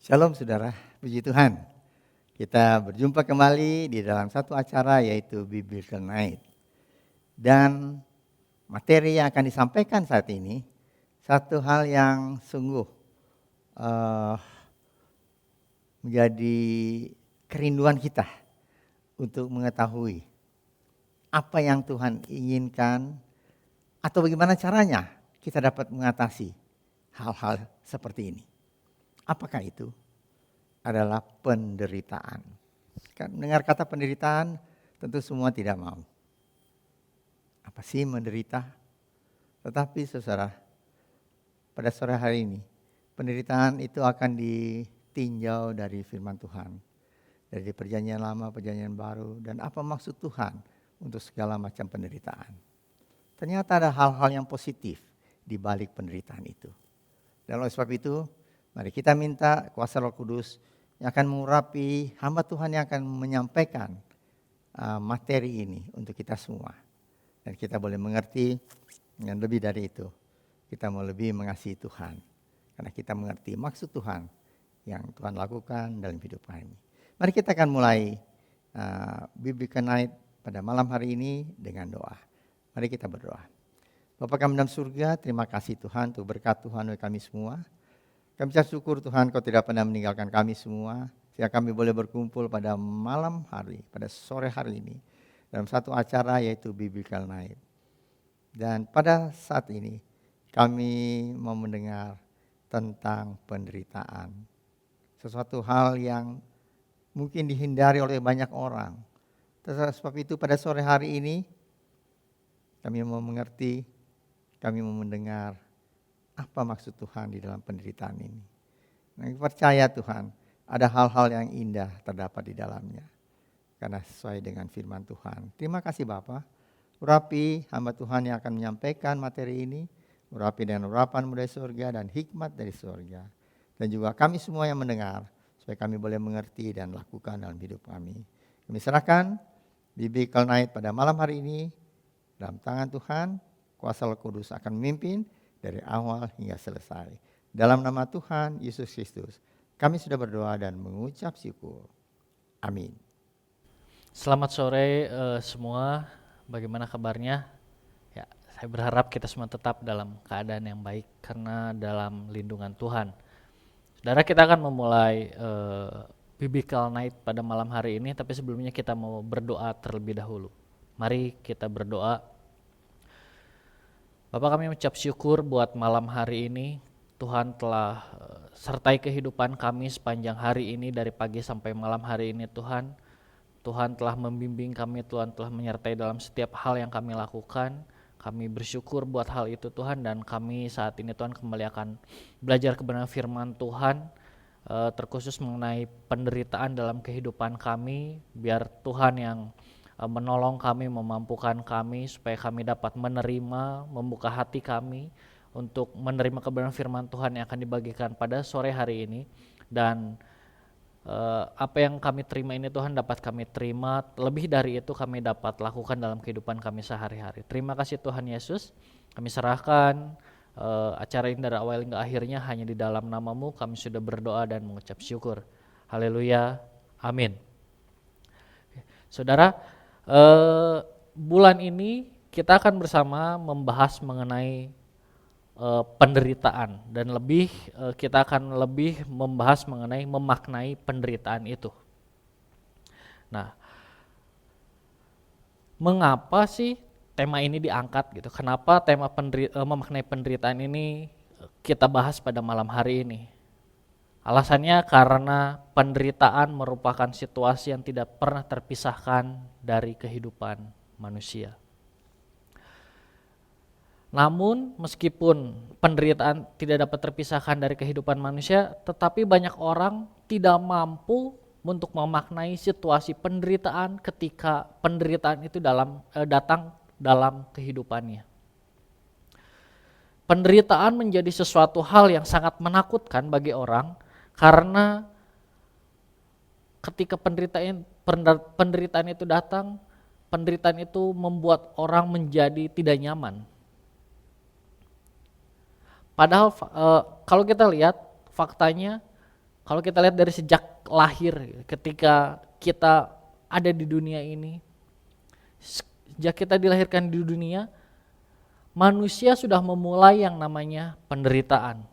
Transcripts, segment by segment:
Shalom saudara, puji Tuhan. Kita berjumpa kembali di dalam satu acara yaitu Biblical Night. Dan materi yang akan disampaikan saat ini, satu hal yang sungguh menjadi kerinduan kita untuk mengetahui apa yang Tuhan inginkan atau bagaimana caranya kita dapat mengatasi hal-hal seperti ini. Apakah itu? Adalah penderitaan. Kan mendengar kata penderitaan tentu semua tidak mau. Apa sih menderita? Tetapi saudara, pada sore hari ini penderitaan itu akan ditinjau dari firman Tuhan. Dari perjanjian lama, perjanjian baru, dan apa maksud Tuhan untuk segala macam penderitaan. Ternyata ada hal-hal yang positif di balik penderitaan itu. Dan oleh sebab itu, mari kita minta kuasa Roh Kudus yang akan mengurapi hamba Tuhan yang akan menyampaikan materi ini untuk kita semua. Dan kita boleh mengerti dan lebih dari itu. Kita mau lebih mengasihi Tuhan. Karena kita mengerti maksud Tuhan yang Tuhan lakukan dalam hidup kami. Mari kita akan mulai Biblical Night pada malam hari ini dengan doa. Mari kita berdoa. Bapa kami dalam surga, terima kasih Tuhan untuk berkat Tuhan bagi kami semua. Kami ucap syukur Tuhan Kau tidak pernah meninggalkan kami semua. Sehingga kami boleh berkumpul pada malam hari, pada sore hari ini. Dalam satu acara yaitu Biblical Night. Dan pada saat ini kami mau mendengar tentang penderitaan. Sesuatu hal yang mungkin dihindari oleh banyak orang. Sebab itu pada sore hari ini kami mau mengerti, kami mau mendengar apa maksud Tuhan di dalam penderitaan ini. Kami percaya Tuhan, ada hal-hal yang indah terdapat di dalamnya. Karena sesuai dengan firman Tuhan. Terima kasih Bapa. Urapi hamba Tuhan yang akan menyampaikan materi ini. Urapi dengan urapan dari surga dan hikmat dari surga. Dan juga kami semua yang mendengar. Supaya kami boleh mengerti dan lakukan dalam hidup kami. Kami serahkan Biblical Night pada malam hari ini. Dalam tangan Tuhan, kuasa Roh Kudus akan memimpin dari awal hingga selesai. Dalam nama Tuhan Yesus Kristus, kami sudah berdoa dan mengucap syukur. Amin. Selamat sore semua, bagaimana kabarnya? Ya, saya berharap kita semua tetap dalam keadaan yang baik karena dalam lindungan Tuhan. Saudara, kita akan memulai Biblical Night pada malam hari ini, tapi sebelumnya kita mau berdoa terlebih dahulu. Mari kita berdoa. Bapak, kami mengucap syukur buat malam hari ini. Tuhan telah sertai kehidupan kami sepanjang hari ini dari pagi sampai malam hari ini Tuhan. Tuhan telah membimbing kami, Tuhan telah menyertai dalam setiap hal yang kami lakukan. Kami bersyukur buat hal itu Tuhan, dan kami saat ini Tuhan kembali akan belajar kebenaran firman Tuhan, terkhusus mengenai penderitaan dalam kehidupan kami. Biar Tuhan yang menolong kami, memampukan kami supaya kami dapat menerima, membuka hati kami untuk menerima kebenaran firman Tuhan yang akan dibagikan pada sore hari ini. Dan apa yang kami terima ini Tuhan dapat kami terima, lebih dari itu kami dapat lakukan dalam kehidupan kami sehari-hari. Terima kasih Tuhan Yesus. Kami serahkan acara ini dari awal hingga akhirnya hanya di dalam nama-Mu kami sudah berdoa dan mengucap syukur. Haleluya. Amin. Saudara, bulan ini kita akan bersama membahas mengenai penderitaan, dan kita akan lebih membahas mengenai memaknai penderitaan itu. Nah, mengapa sih tema ini diangkat gitu? Kenapa tema memaknai penderitaan ini kita bahas pada malam hari ini? Alasannya karena penderitaan merupakan situasi yang tidak pernah terpisahkan dari kehidupan manusia. Namun meskipun penderitaan tidak dapat terpisahkan dari kehidupan manusia, tetapi banyak orang tidak mampu untuk memaknai situasi penderitaan ketika penderitaan itu datang dalam kehidupannya. Penderitaan menjadi sesuatu hal yang sangat menakutkan bagi orang, karena ketika penderitaan itu datang, penderitaan itu membuat orang menjadi tidak nyaman. Padahal kalau kita lihat faktanya, Kalau kita lihat dari sejak lahir, ketika kita ada di dunia ini, sejak kita dilahirkan di dunia, manusia sudah memulai yang namanya penderitaan.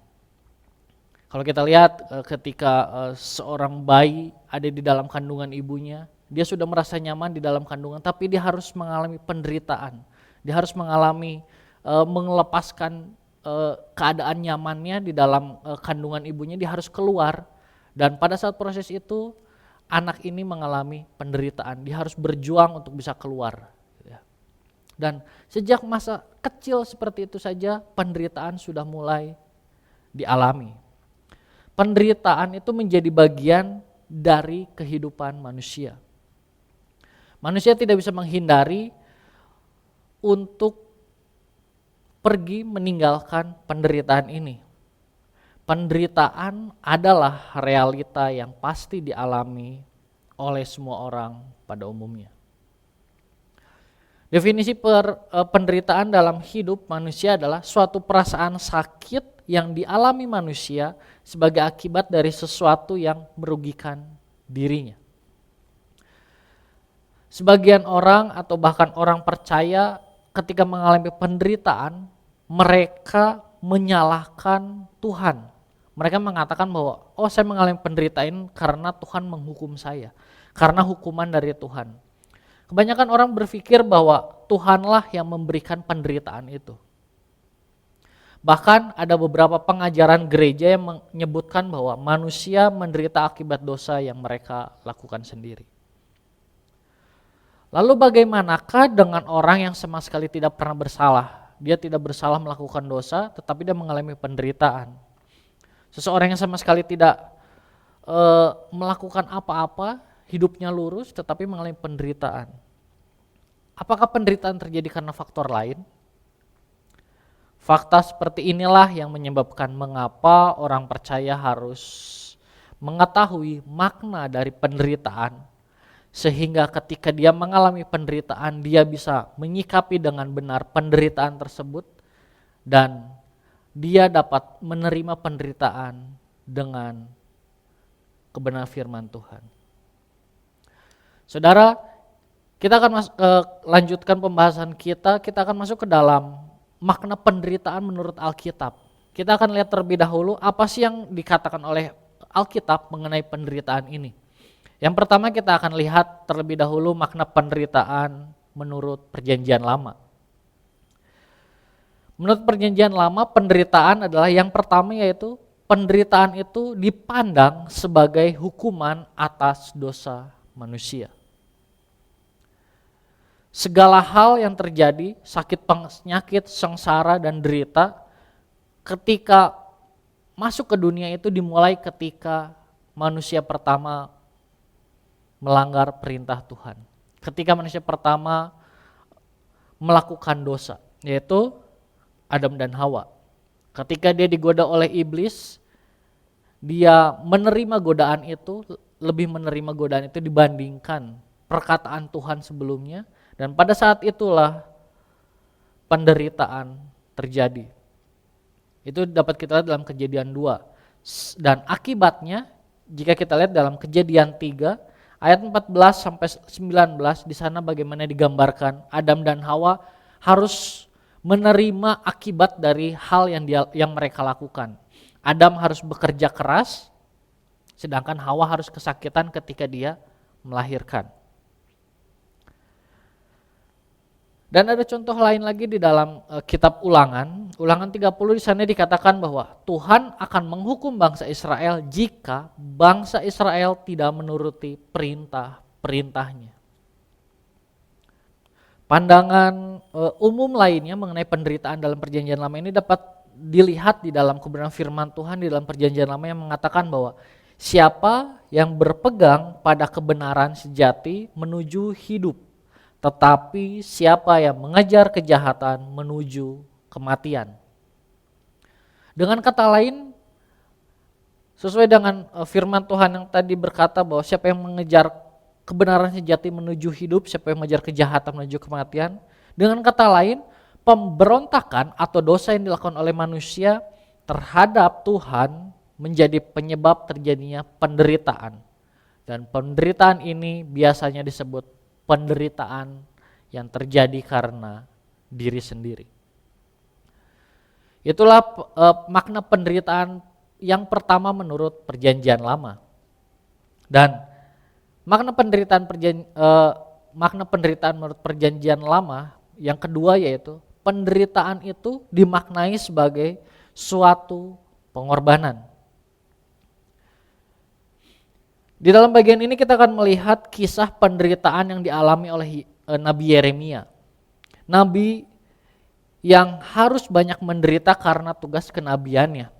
Kalau kita lihat ketika seorang bayi ada di dalam kandungan ibunya, dia sudah merasa nyaman di dalam kandungan, tapi dia harus mengalami penderitaan. Dia harus mengalami melepaskan keadaan nyamannya di dalam kandungan ibunya, dia harus keluar. Dan pada saat proses itu, anak ini mengalami penderitaan. Dia harus berjuang untuk bisa keluar. Dan sejak masa kecil seperti itu saja, penderitaan sudah mulai dialami. Penderitaan itu menjadi bagian dari kehidupan manusia. Manusia tidak bisa menghindari untuk pergi meninggalkan penderitaan ini. Penderitaan adalah realita yang pasti dialami oleh semua orang pada umumnya. Definisi penderitaan dalam hidup manusia adalah suatu perasaan sakit yang dialami manusia sebagai akibat dari sesuatu yang merugikan dirinya. Sebagian orang atau bahkan orang percaya ketika mengalami penderitaan, mereka menyalahkan Tuhan. Mereka mengatakan bahwa, saya mengalami penderitaan karena Tuhan menghukum saya, karena hukuman dari Tuhan. Kebanyakan orang berpikir bahwa Tuhanlah yang memberikan penderitaan itu. Bahkan ada beberapa pengajaran gereja yang menyebutkan bahwa manusia menderita akibat dosa yang mereka lakukan sendiri. Lalu bagaimanakah dengan orang yang sama sekali tidak pernah bersalah? Dia tidak bersalah melakukan dosa, tetapi dia mengalami penderitaan. Seseorang yang sama sekali tidak melakukan apa-apa, hidupnya lurus, tetapi mengalami penderitaan. Apakah penderitaan terjadi karena faktor lain? Fakta seperti inilah yang menyebabkan mengapa orang percaya harus mengetahui makna dari penderitaan, sehingga ketika dia mengalami penderitaan, dia bisa menyikapi dengan benar penderitaan tersebut dan dia dapat menerima penderitaan dengan kebenaran firman Tuhan. Saudara, kita akan lanjutkan pembahasan kita akan masuk ke dalam makna penderitaan menurut Alkitab. Kita akan lihat terlebih dahulu apa sih yang dikatakan oleh Alkitab mengenai penderitaan ini. Yang pertama kita akan lihat terlebih dahulu makna penderitaan menurut Perjanjian Lama. Menurut Perjanjian Lama, penderitaan adalah yang pertama, yaitu penderitaan itu dipandang sebagai hukuman atas dosa manusia. Segala hal yang terjadi, sakit penyakit, sengsara dan derita, ketika masuk ke dunia itu dimulai ketika manusia pertama melanggar perintah Tuhan. Ketika manusia pertama melakukan dosa, yaitu Adam dan Hawa. Ketika dia digoda oleh iblis, dia menerima godaan itu, lebih menerima godaan itu dibandingkan perkataan Tuhan sebelumnya. Dan pada saat itulah penderitaan terjadi. Itu dapat kita lihat dalam Kejadian 2. Dan akibatnya jika kita lihat dalam Kejadian 3 ayat 14 sampai 19, di sana bagaimana digambarkan Adam dan Hawa harus menerima akibat dari hal yang mereka lakukan. Adam harus bekerja keras, sedangkan Hawa harus kesakitan ketika dia melahirkan. Dan ada contoh lain lagi di dalam kitab Ulangan 30 di sana dikatakan bahwa Tuhan akan menghukum bangsa Israel jika bangsa Israel tidak menuruti perintah-perintahnya. Pandangan umum lainnya mengenai penderitaan dalam Perjanjian Lama ini dapat dilihat di dalam kebenaran firman Tuhan di dalam Perjanjian Lama yang mengatakan bahwa siapa yang berpegang pada kebenaran sejati menuju hidup, tetapi siapa yang mengejar kejahatan menuju kematian. Dengan kata lain, sesuai dengan firman Tuhan yang tadi berkata bahwa siapa yang mengejar kebenaran sejati menuju hidup, siapa yang mengejar kejahatan menuju kematian. Dengan kata lain, pemberontakan atau dosa yang dilakukan oleh manusia terhadap Tuhan menjadi penyebab terjadinya penderitaan. Dan penderitaan ini biasanya disebut penderitaan yang terjadi karena diri sendiri. Itulah makna penderitaan yang pertama menurut Perjanjian Lama. Dan makna penderitaan menurut Perjanjian Lama yang kedua yaitu penderitaan itu dimaknai sebagai suatu pengorbanan. Di dalam bagian ini kita akan melihat kisah penderitaan yang dialami oleh Nabi Yeremia. Nabi yang harus banyak menderita karena tugas kenabiannya.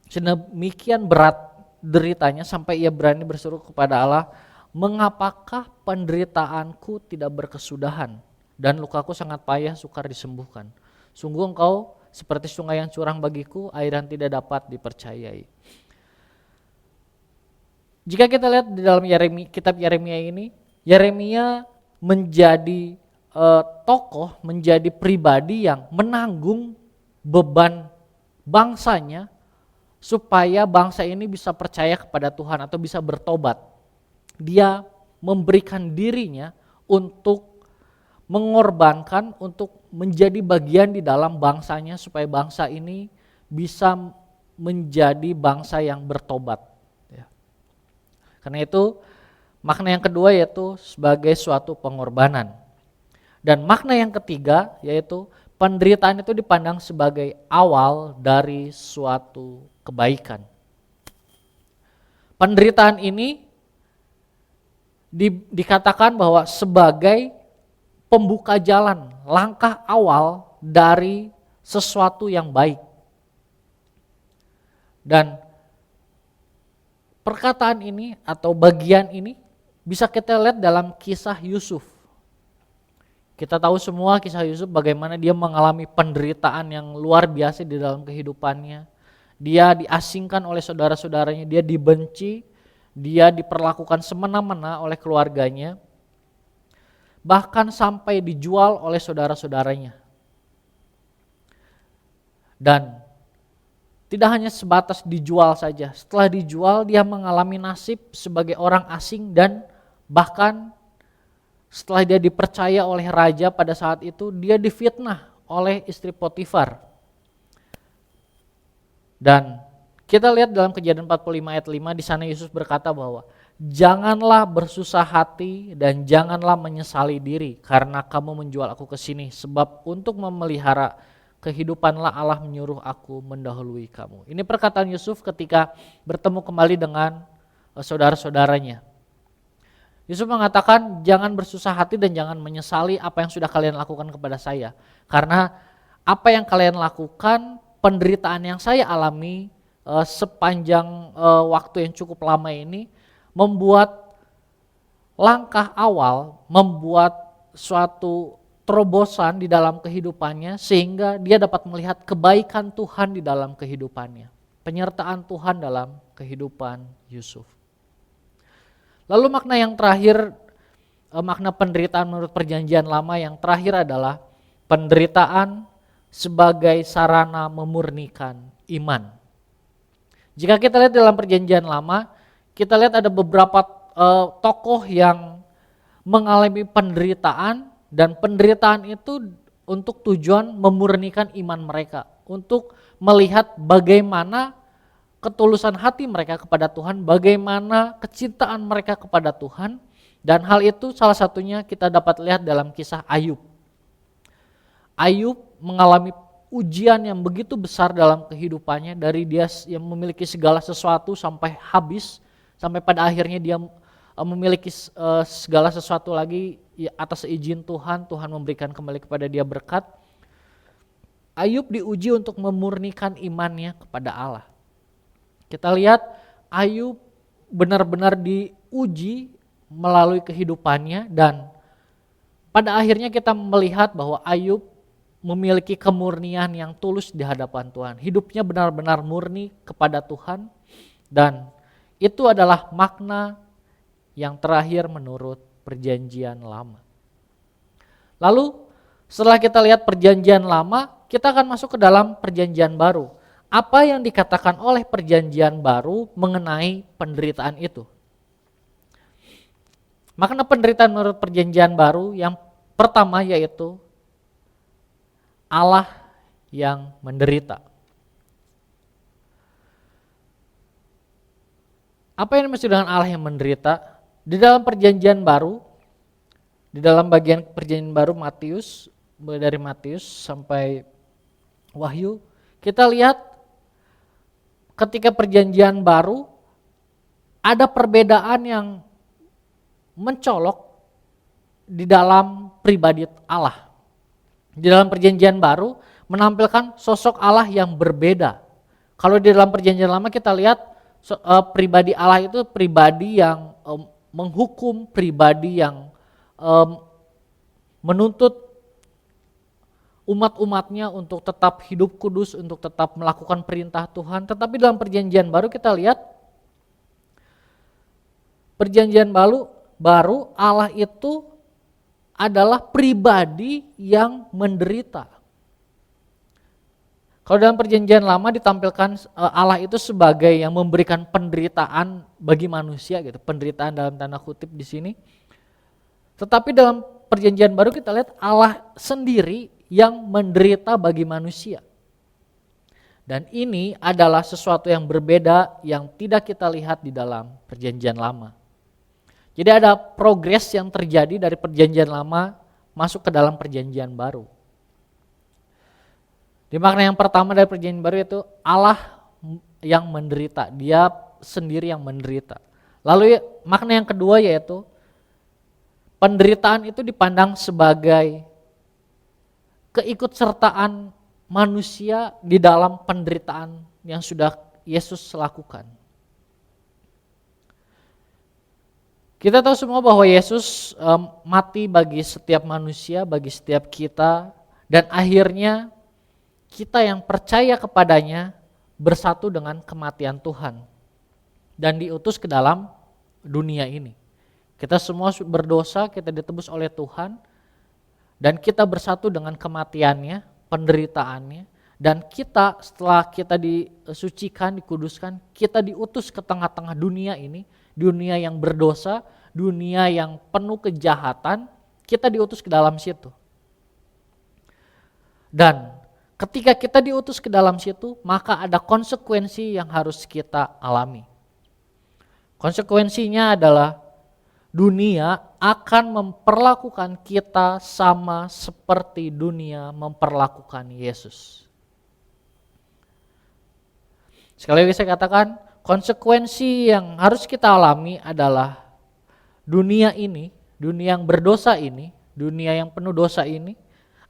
Sedemikian berat deritanya sampai ia berani berseru kepada Allah, "Mengapakah penderitaanku tidak berkesudahan dan lukaku sangat payah sukar disembuhkan? Sungguh engkau seperti sungai yang curang bagiku, air yang tidak dapat dipercayai." Jika kita lihat di dalam kitab Yeremia ini, Yeremia menjadi tokoh, menjadi pribadi yang menanggung beban bangsanya supaya bangsa ini bisa percaya kepada Tuhan atau bisa bertobat. Dia memberikan dirinya untuk mengorbankan, untuk menjadi bagian di dalam bangsanya supaya bangsa ini bisa menjadi bangsa yang bertobat. Karena itu makna yang kedua yaitu sebagai suatu pengorbanan. Dan makna yang ketiga yaitu penderitaan itu dipandang sebagai awal dari suatu kebaikan. Penderitaan ini dikatakan bahwa sebagai pembuka jalan, langkah awal dari sesuatu yang baik. Dan perkataan ini atau bagian ini bisa kita lihat dalam kisah Yusuf. Kita tahu semua kisah Yusuf bagaimana dia mengalami penderitaan yang luar biasa di dalam kehidupannya. Dia diasingkan oleh saudara-saudaranya, dia dibenci, dia diperlakukan semena-mena oleh keluarganya. Bahkan sampai dijual oleh saudara-saudaranya. Dan tidak hanya sebatas dijual saja, setelah dijual dia mengalami nasib sebagai orang asing dan bahkan setelah dia dipercaya oleh raja pada saat itu dia difitnah oleh istri Potifar. Dan kita lihat dalam Kejadian 45 ayat 5 di sana Yesus berkata bahwa janganlah bersusah hati dan janganlah menyesali diri karena kamu menjual aku ke sini sebab untuk memelihara kehidupanlah Allah menyuruh aku mendahului kamu. Ini perkataan Yusuf ketika bertemu kembali dengan saudara-saudaranya. Yusuf mengatakan jangan bersusah hati dan jangan menyesali apa yang sudah kalian lakukan kepada saya. Karena apa yang kalian lakukan, penderitaan yang saya alami sepanjang waktu yang cukup lama ini membuat langkah awal, membuat suatu terobosan di dalam kehidupannya sehingga dia dapat melihat kebaikan Tuhan di dalam kehidupannya. Penyertaan Tuhan dalam kehidupan Yusuf. Lalu makna yang terakhir, makna penderitaan menurut Perjanjian Lama yang terakhir adalah penderitaan sebagai sarana memurnikan iman. Jika kita lihat dalam Perjanjian Lama, kita lihat ada beberapa tokoh yang mengalami penderitaan. Dan penderitaan itu untuk tujuan memurnikan iman mereka. Untuk melihat bagaimana ketulusan hati mereka kepada Tuhan. Bagaimana kecintaan mereka kepada Tuhan. Dan hal itu salah satunya kita dapat lihat dalam kisah Ayub. Ayub mengalami ujian yang begitu besar dalam kehidupannya. Dari dia yang memiliki segala sesuatu sampai habis. Sampai pada akhirnya dia memiliki segala sesuatu lagi. Atas izin Tuhan, Tuhan memberikan kembali kepada dia berkat. Ayub diuji untuk memurnikan imannya kepada Allah. Kita lihat Ayub benar-benar diuji melalui kehidupannya dan pada akhirnya kita melihat bahwa Ayub memiliki kemurnian yang tulus di hadapan Tuhan. Hidupnya benar-benar murni kepada Tuhan dan itu adalah makna yang terakhir menurut Perjanjian Lama. Lalu setelah kita lihat Perjanjian Lama, kita akan masuk ke dalam Perjanjian Baru. apa yang dikatakan oleh perjanjian baru mengenai penderitaan itu. Makna penderitaan menurut perjanjian baru yang pertama yaitu Allah yang menderita. Apa yang dimaksud dengan Allah yang menderita? Di dalam perjanjian baru, di dalam bagian perjanjian baru Matius, dari Matius sampai Wahyu, kita lihat ketika perjanjian baru ada perbedaan yang mencolok di dalam pribadi Allah. Di dalam perjanjian baru menampilkan sosok Allah yang berbeda. Kalau di dalam perjanjian lama kita lihat pribadi Allah itu pribadi yang menghukum, pribadi yang menuntut umat-umatnya untuk tetap hidup kudus, untuk tetap melakukan perintah Tuhan. Tetapi dalam perjanjian baru kita lihat, perjanjian baru Allah itu adalah pribadi yang menderita. Kalau dalam perjanjian lama ditampilkan Allah itu sebagai yang memberikan penderitaan bagi manusia gitu, penderitaan dalam tanda kutip di sini. Tetapi dalam perjanjian baru kita lihat Allah sendiri yang menderita bagi manusia. Dan ini adalah sesuatu yang berbeda yang tidak kita lihat di dalam perjanjian lama. Jadi ada progres yang terjadi dari perjanjian lama masuk ke dalam perjanjian baru. Di makna yang pertama dari perjanjian baru itu Allah yang menderita, dia sendiri yang menderita. Lalu makna yang kedua yaitu penderitaan itu dipandang sebagai keikutsertaan manusia di dalam penderitaan yang sudah Yesus lakukan. Kita tahu semua bahwa Yesus mati bagi setiap manusia, bagi setiap kita, dan akhirnya kita yang percaya kepadanya bersatu dengan kematian Tuhan dan diutus ke dalam dunia ini. Kita semua berdosa, kita ditebus oleh Tuhan, dan kita bersatu dengan kematiannya, penderitaannya, dan kita setelah kita disucikan, dikuduskan, kita diutus ke tengah-tengah dunia ini, dunia yang berdosa, dunia yang penuh kejahatan, kita diutus ke dalam situ. Dan ketika kita diutus ke dalam situ, maka ada konsekuensi yang harus kita alami. Konsekuensinya adalah dunia akan memperlakukan kita sama seperti dunia memperlakukan Yesus. Sekali lagi saya katakan, konsekuensi yang harus kita alami adalah dunia ini, dunia yang berdosa ini, dunia yang penuh dosa ini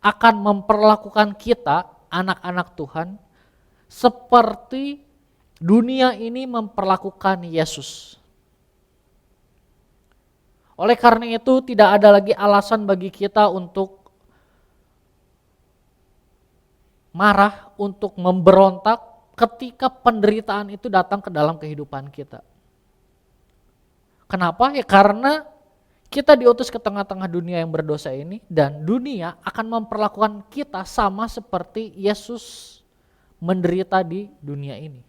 akan memperlakukan kita, anak-anak Tuhan, seperti dunia ini memperlakukan Yesus. Oleh karena itu tidak ada lagi alasan bagi kita untuk marah, untuk memberontak ketika penderitaan itu datang ke dalam kehidupan kita. Kenapa? Ya karena kita diutus ke tengah-tengah dunia yang berdosa ini dan dunia akan memperlakukan kita sama seperti Yesus menderita di dunia ini.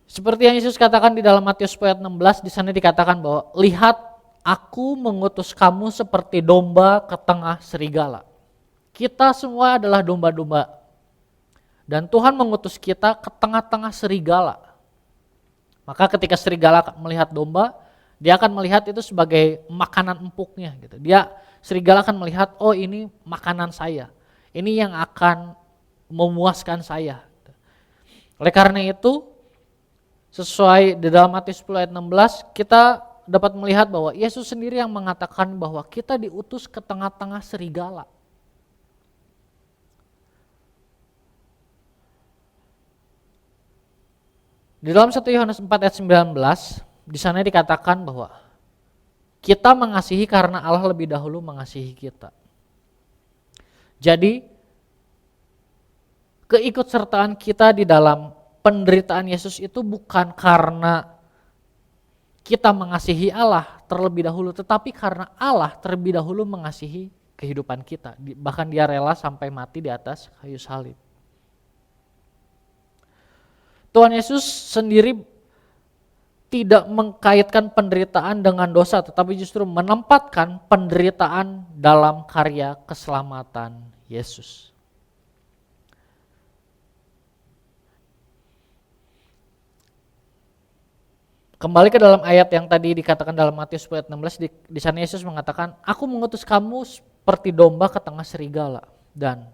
Seperti yang Yesus katakan di dalam Matius 16, di sana dikatakan bahwa lihat aku mengutus kamu seperti domba ke tengah serigala. Kita semua adalah domba-domba dan Tuhan mengutus kita ke tengah-tengah serigala. Maka ketika serigala melihat domba, dia akan melihat itu sebagai makanan empuknya gitu. Serigala akan melihat, oh ini makanan saya, ini yang akan memuaskan saya. Oleh karena itu, sesuai di dalam Matius 10 ayat 16, kita dapat melihat bahwa Yesus sendiri yang mengatakan bahwa kita diutus ke tengah-tengah serigala. Di dalam 1 Yohanes 4 ayat 19, di sana dikatakan bahwa kita mengasihi karena Allah lebih dahulu mengasihi kita. Jadi, keikutsertaan kita di dalam penderitaan Yesus itu bukan karena kita mengasihi Allah terlebih dahulu, tetapi karena Allah terlebih dahulu mengasihi kehidupan kita. Bahkan dia rela sampai mati di atas kayu salib. Tuhan Yesus sendiri tidak mengkaitkan penderitaan dengan dosa, tetapi justru menempatkan penderitaan dalam karya keselamatan Yesus. Kembali ke dalam ayat yang tadi dikatakan dalam Matius 10 ayat 16, di sana Yesus mengatakan, "Aku mengutus kamu seperti domba ke tengah serigala." Dan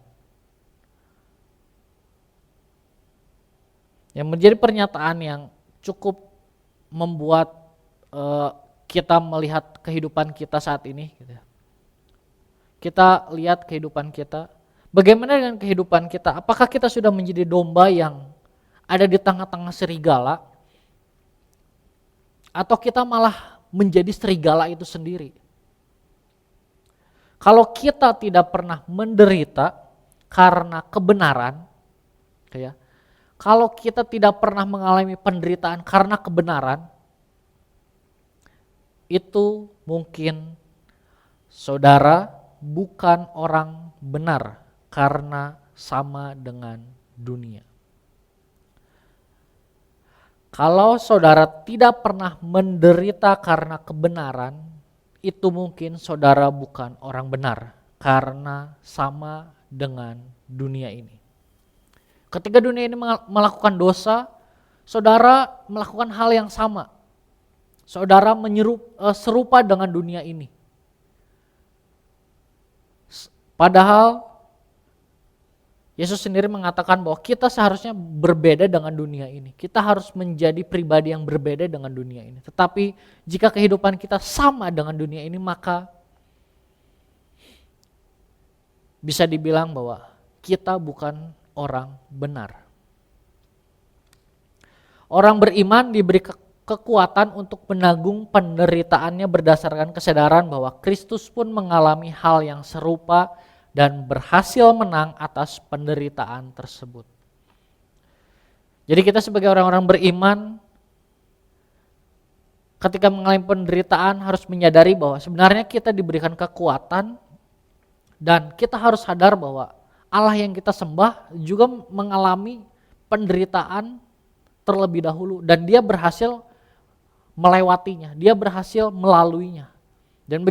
yang menjadi pernyataan yang cukup membuat kita melihat kehidupan kita saat ini. Gitu. Kita lihat kehidupan kita. Bagaimana dengan kehidupan kita? Apakah kita sudah menjadi domba yang ada di tengah-tengah serigala? Atau kita malah menjadi serigala itu sendiri? Kalau kita tidak pernah menderita karena kebenaran, ya, kalau kita tidak pernah mengalami penderitaan karena kebenaran, itu mungkin saudara bukan orang benar karena sama dengan dunia. Kalau saudara tidak pernah menderita karena kebenaran, itu mungkin saudara bukan orang benar karena sama dengan dunia ini. Ketika dunia ini melakukan dosa, saudara melakukan hal yang sama. Saudara serupa dengan dunia ini. Padahal Yesus sendiri mengatakan bahwa kita seharusnya berbeda dengan dunia ini. Kita harus menjadi pribadi yang berbeda dengan dunia ini. Tetapi jika kehidupan kita sama dengan dunia ini, maka bisa dibilang bahwa kita bukan orang benar. Orang beriman diberi kekuatan untuk menanggung penderitaannya berdasarkan kesadaran bahwa Kristus pun mengalami hal yang serupa dan berhasil menang atas penderitaan tersebut. Jadi kita sebagai orang-orang beriman, ketika mengalami penderitaan harus menyadari bahwa sebenarnya kita diberikan kekuatan dan kita harus sadar bahwa Allah yang kita sembah juga mengalami penderitaan terlebih dahulu dan dia berhasil melewatinya, dia berhasil melaluinya. Dan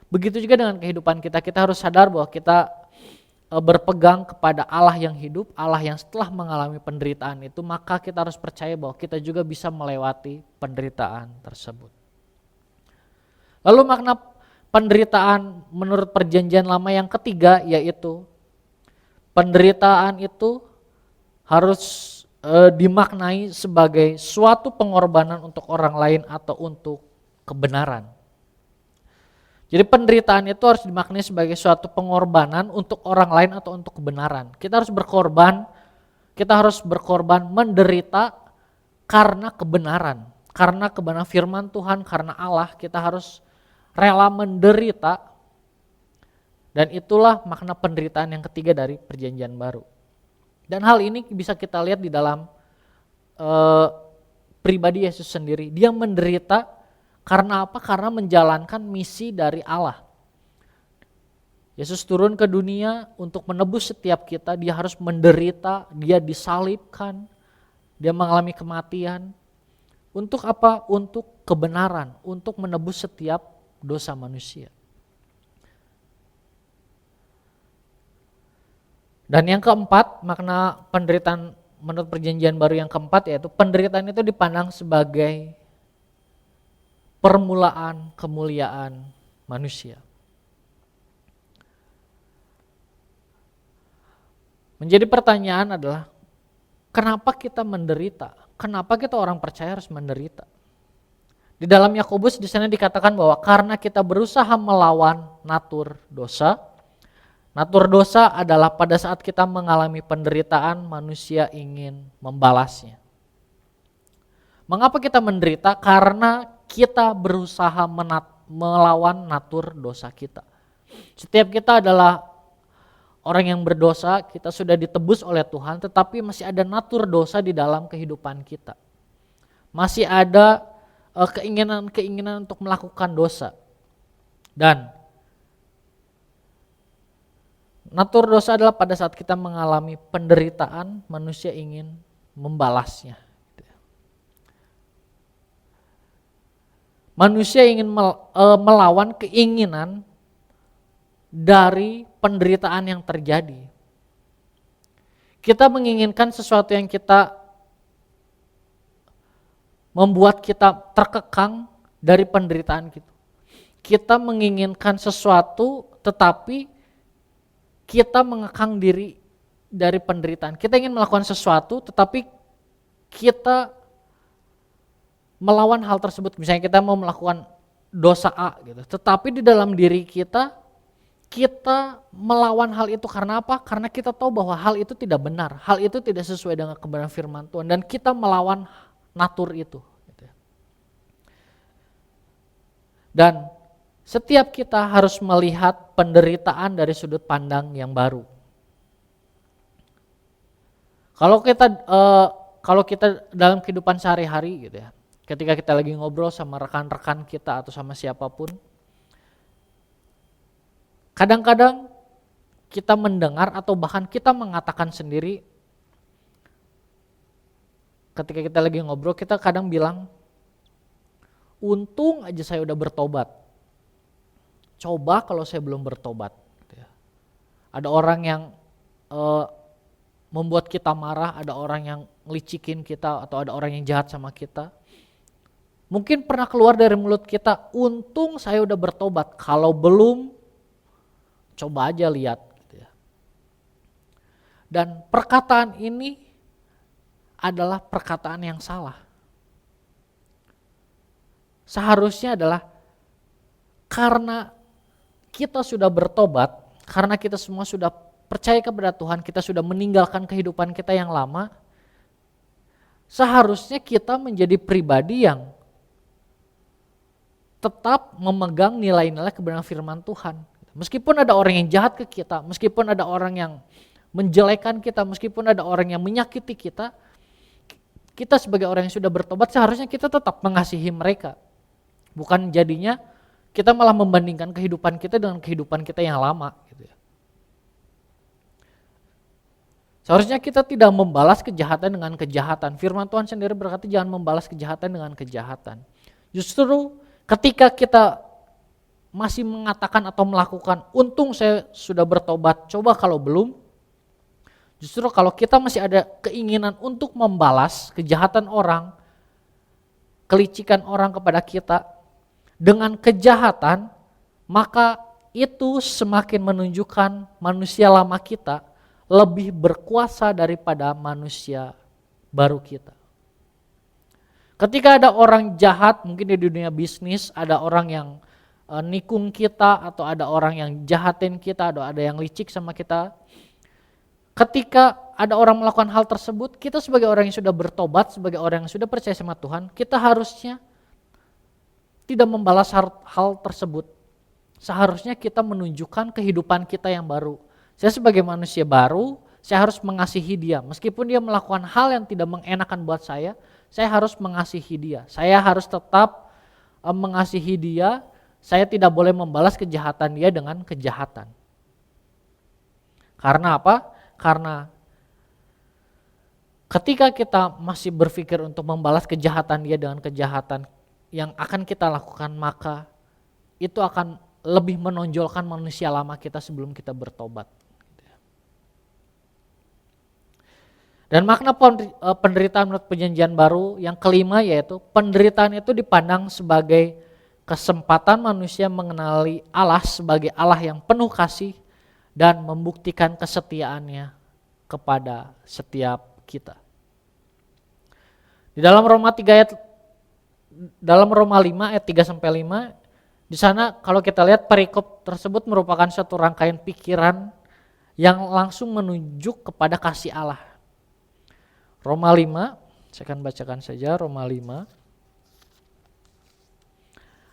begitu juga dengan kehidupan kita, kita harus sadar bahwa kita berpegang kepada Allah yang hidup, Allah yang setelah mengalami penderitaan itu, maka kita harus percaya bahwa kita juga bisa melewati penderitaan tersebut. Lalu makna penderitaan menurut perjanjian lama yang ketiga, yaitu penderitaan itu harus dimaknai sebagai suatu pengorbanan untuk orang lain atau untuk kebenaran. Jadi penderitaan itu harus dimaknai sebagai suatu pengorbanan untuk orang lain atau untuk kebenaran. Kita harus berkorban menderita karena kebenaran firman Tuhan, karena Allah, kita harus rela menderita. Dan itulah makna penderitaan yang ketiga dari perjanjian baru. Dan hal ini bisa kita lihat di dalam pribadi Yesus sendiri. Dia menderita karena apa? Karena menjalankan misi dari Allah. Yesus turun ke dunia untuk menebus setiap kita. Dia harus menderita, dia disalibkan, dia mengalami kematian. Untuk apa? Untuk kebenaran, untuk menebus setiap dosa manusia. Dan yang keempat, makna penderitaan menurut perjanjian baru yang keempat, yaitu penderitaan itu dipandang sebagai permulaan kemuliaan manusia. Menjadi pertanyaan adalah, kenapa kita menderita? Kenapa kita orang percaya harus menderita? Di dalam Yakobus di sana dikatakan bahwa karena kita berusaha melawan natur dosa. Natur dosa adalah pada saat kita mengalami penderitaan, manusia ingin membalasnya. Mengapa kita menderita? Karena kita berusaha melawan natur dosa kita. Setiap kita adalah orang yang berdosa, kita sudah ditebus oleh Tuhan, tetapi masih ada natur dosa di dalam kehidupan kita. Masih ada keinginan-keinginan untuk melakukan dosa. Dan Natur dosa adalah pada saat kita mengalami penderitaan, manusia ingin membalasnya. Manusia ingin melawan keinginan dari penderitaan yang terjadi. Kita menginginkan sesuatu yang kita membuat kita terkekang dari penderitaan kita. Kita menginginkan sesuatu tetapi kita mengekang diri dari penderitaan. Kita ingin melakukan sesuatu tetapi kita melawan hal tersebut. Misalnya kita mau melakukan dosa A gitu. Tetapi di dalam diri kita melawan hal itu karena apa? Karena kita tahu bahwa hal itu tidak benar. Hal itu tidak sesuai dengan kebenaran firman Tuhan dan kita melawan natur itu. Dan setiap kita harus melihat penderitaan dari sudut pandang yang baru. Kalau kita dalam kehidupan sehari-hari gitu ya, ketika kita lagi ngobrol sama rekan-rekan kita atau sama siapapun, kadang-kadang kita mendengar atau bahkan kita mengatakan sendiri, ketika kita lagi ngobrol kita kadang bilang, untung aja saya udah bertobat. Coba kalau saya belum bertobat. Ada orang yang membuat kita marah, ada orang yang ngelicikin kita atau ada orang yang jahat sama kita. Mungkin pernah keluar dari mulut kita, untung saya udah bertobat. Kalau belum, coba aja lihat. Dan perkataan ini adalah perkataan yang salah. Seharusnya adalah karena kita sudah bertobat, karena kita semua sudah percaya kepada Tuhan, kita sudah meninggalkan kehidupan kita yang lama, seharusnya kita menjadi pribadi yang tetap memegang nilai-nilai kebenaran firman Tuhan. Meskipun ada orang yang jahat ke kita, meskipun ada orang yang menjelekan kita, meskipun ada orang yang menyakiti kita, kita sebagai orang yang sudah bertobat seharusnya kita tetap mengasihi mereka. Bukan jadinya kita malah membandingkan kehidupan kita dengan kehidupan kita yang lama. Seharusnya kita tidak membalas kejahatan dengan kejahatan. Firman Tuhan sendiri berkata jangan membalas kejahatan dengan kejahatan. Justru ketika kita masih mengatakan atau melakukan, untung saya sudah bertobat, coba kalau belum, justru kalau kita masih ada keinginan untuk membalas kejahatan orang, kelicikan orang kepada kita dengan kejahatan, maka itu semakin menunjukkan manusia lama kita lebih berkuasa daripada manusia baru kita. Ketika ada orang jahat, mungkin di dunia bisnis ada orang yang nikung kita atau ada orang yang jahatin kita, atau ada yang licik sama kita. Ketika ada orang melakukan hal tersebut, kita sebagai orang yang sudah bertobat, sebagai orang yang sudah percaya sama Tuhan, kita harusnya tidak membalas hal tersebut. Seharusnya kita menunjukkan kehidupan kita yang baru. Saya sebagai manusia baru, saya harus mengasihi dia. Meskipun dia melakukan hal yang tidak mengenakan buat saya harus mengasihi dia. Saya harus tetap mengasihi dia. Saya tidak boleh membalas kejahatan dia dengan kejahatan. Karena apa? Karena ketika kita masih berpikir untuk membalas kejahatan dia dengan kejahatan yang akan kita lakukan, maka itu akan lebih menonjolkan manusia lama kita sebelum kita bertobat. Dan makna penderitaan menurut perjanjian baru yang kelima yaitu penderitaan itu dipandang sebagai kesempatan manusia mengenali Allah sebagai Allah yang penuh kasih dan membuktikan kesetiaannya kepada setiap kita. Di dalam Roma 5 ayat 3 sampai 5, di sana kalau kita lihat perikop tersebut merupakan suatu rangkaian pikiran yang langsung menunjuk kepada kasih Allah. Roma 5, saya akan bacakan saja Roma 5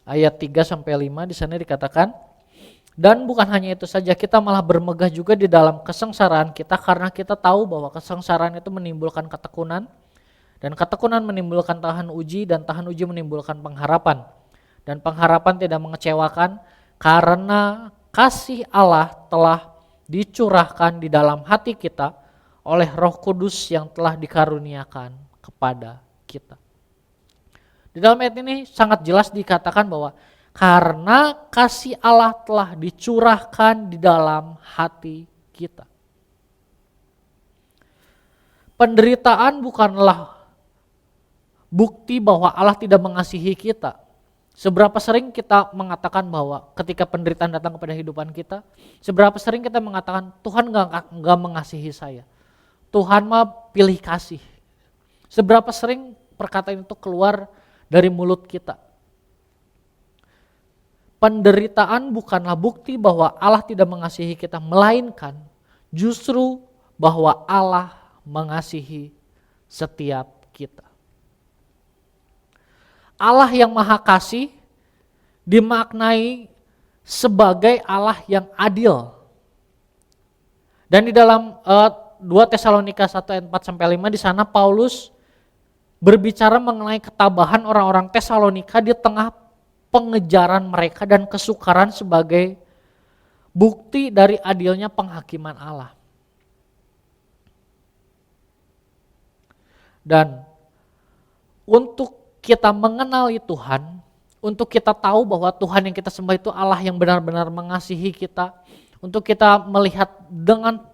ayat 3 sampai 5, di sana dikatakan, dan bukan hanya itu saja, kita malah bermegah juga di dalam kesengsaraan kita karena kita tahu bahwa kesengsaraan itu menimbulkan ketekunan, dan ketekunan menimbulkan tahan uji, dan tahan uji menimbulkan pengharapan. Dan pengharapan tidak mengecewakan karena kasih Allah telah dicurahkan di dalam hati kita oleh Roh Kudus yang telah dikaruniakan kepada kita. Di dalam ayat ini sangat jelas dikatakan bahwa karena kasih Allah telah dicurahkan di dalam hati kita. Penderitaan bukanlah bukti bahwa Allah tidak mengasihi kita. Seberapa sering kita mengatakan bahwa ketika penderitaan datang kepada kehidupan kita, seberapa sering kita mengatakan Tuhan gak mengasihi saya. Tuhan mah pilih kasih. Seberapa sering perkataan itu keluar dari mulut kita. Penderitaan bukanlah bukti bahwa Allah tidak mengasihi kita, melainkan justru bahwa Allah mengasihi setiap kita. Allah yang Maha Kasih dimaknai sebagai Allah yang adil. Dan di dalam 2 Tesalonika 1 ayat 4-5 di sana Paulus berbicara mengenai ketabahan orang-orang Tesalonika di tengah pengejaran mereka dan kesukaran sebagai bukti dari adilnya penghakiman Allah. Dan untuk kita mengenali Tuhan, untuk kita tahu bahwa Tuhan yang kita sembah itu Allah yang benar-benar mengasihi kita, untuk kita melihat dengan